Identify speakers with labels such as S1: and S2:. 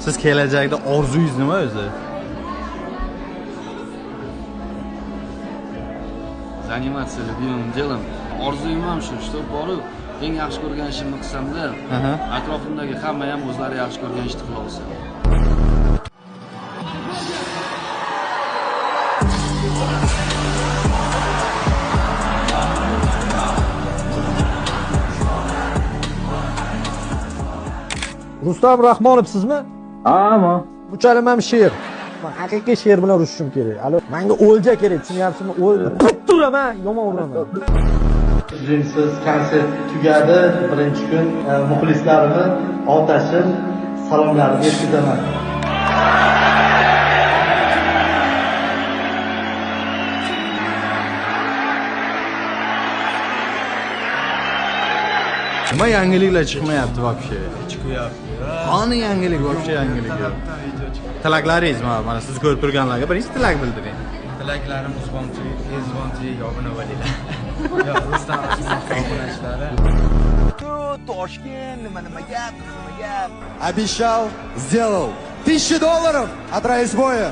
S1: Siz kelajakda orzungiz nima o'zi?
S2: Заниматься любимым делом. Orzuyim ham shu, что borib, eng yaxshi ko'rgan ishimni qilsam-da, atrofimdagi hamma ham o'zlari yaxshi ko'rgan ishni qila olsa.
S3: Rustam Rahmonov sizmi?
S4: Ama.
S3: Bu chalimam she'r. Men haqiqiy she'r bilan urishim kerak. Alo, menga o'lja kerak, tushunyapsizmi? Turaman, yomon uraman.
S5: Uzunsiz konsert tugadi. Birinchi kun muxlislarimni otashin salomlarini yetkazaman.
S1: Nima yangiliklar chiqmayapti вообще?
S6: Chiqyapti.
S1: Qani yangilik вообще yangilik yo'q. Tilaklaringiz mana siz ko'rib turganlarga birinchi tilak bildiring.
S6: Tilaklarim mezbonchilik obuna bo'linglar. Yo, Rustam obunachilari.
S7: Toshkent nima gap?
S8: Обещал, сделал. $1000 от Райсбоя.